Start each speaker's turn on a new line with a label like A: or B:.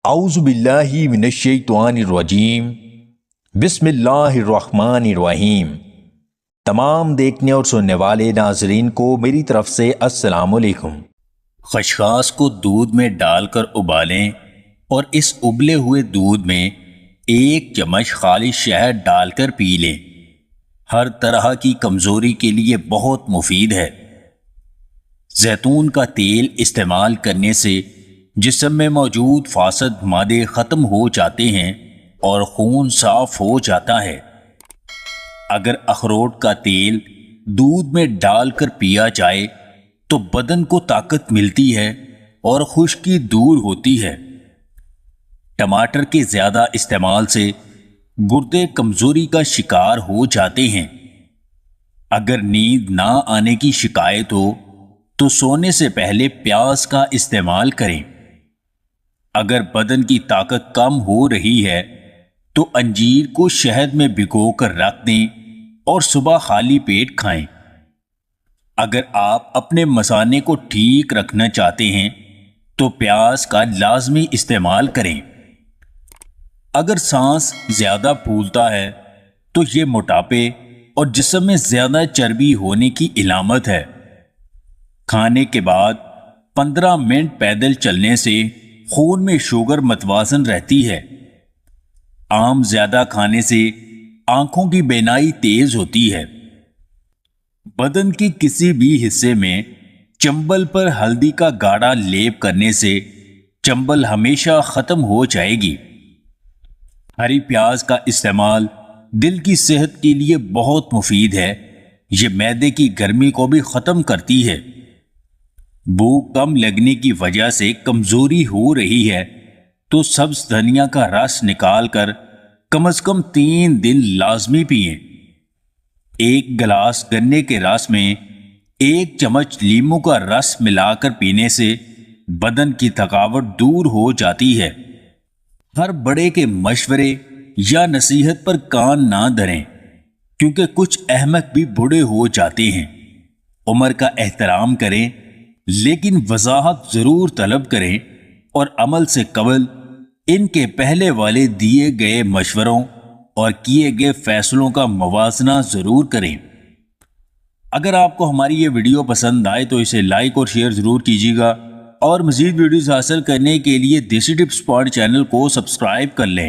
A: اعوذ باللہ من الشیطان الرجیم بسم اللہ الرحمن الرحیم۔ تمام دیکھنے اور سننے والے ناظرین کو میری طرف سے السلام علیکم۔
B: خشخاش کو دودھ میں ڈال کر ابالیں اور اس ابلے ہوئے دودھ میں 1 چمچ خالص شہد ڈال کر پی لیں۔ ہر طرح کی کمزوری کے لیے بہت مفید ہے۔ زیتون کا تیل استعمال کرنے سے جسم میں موجود فاسد مادے ختم ہو جاتے ہیں اور خون صاف ہو جاتا ہے۔ اگر اخروٹ کا تیل دودھ میں ڈال کر پیا جائے تو بدن کو طاقت ملتی ہے اور خشکی دور ہوتی ہے۔ ٹماٹر کے زیادہ استعمال سے گردے کمزوری کا شکار ہو جاتے ہیں۔ اگر نیند نہ آنے کی شکایت ہو تو سونے سے پہلے پیاز کا استعمال کریں۔ اگر بدن کی طاقت کم ہو رہی ہے تو انجیر کو شہد میں بھگو کر رکھ دیں اور صبح خالی پیٹ کھائیں۔ اگر آپ اپنے مثانے کو ٹھیک رکھنا چاہتے ہیں تو پیاز کا لازمی استعمال کریں۔ اگر سانس زیادہ پھولتا ہے تو یہ موٹاپے اور جسم میں زیادہ چربی ہونے کی علامت ہے۔ کھانے کے بعد 15 منٹ پیدل چلنے سے خون میں شوگر متوازن رہتی ہے۔ آم زیادہ کھانے سے آنکھوں کی بینائی تیز ہوتی ہے۔ بدن کے کسی بھی حصے میں چنبل پر ہلدی کا گاڑھا لیپ کرنے سے چنبل ہمیشہ ختم ہو جائے گی۔ ہری پیاز کا استعمال دل کی صحت کے لیے بہت مفید ہے۔ یہ معدے کی گرمی کو بھی ختم کرتی ہے۔ بھوک کم لگنے کی وجہ سے کمزوری ہو رہی ہے تو سبز دھنیا کا رس نکال کر کم از کم 3 دن لازمی پئیں۔ 1 گلاس گنے کے رس میں 1 چمچ لیموں کا رس ملا کر پینے سے بدن کی تھکاوٹ دور ہو جاتی ہے۔ ہر بڑے کے مشورے یا نصیحت پر کان نہ دھریں، کیونکہ کچھ احمق بھی بوڑھے ہو جاتے ہیں۔ عمر کا احترام کریں لیکن وضاحت ضرور طلب کریں اور عمل سے قبل ان کے پہلے والے دیے گئے مشوروں اور کیے گئے فیصلوں کا موازنہ ضرور کریں۔ اگر آپ کو ہماری یہ ویڈیو پسند آئے تو اسے لائک اور شیئر ضرور کیجیے گا، اور مزید ویڈیوز حاصل کرنے کے لیے دیسی ٹپس پوائنٹ چینل کو سبسکرائب کر لیں۔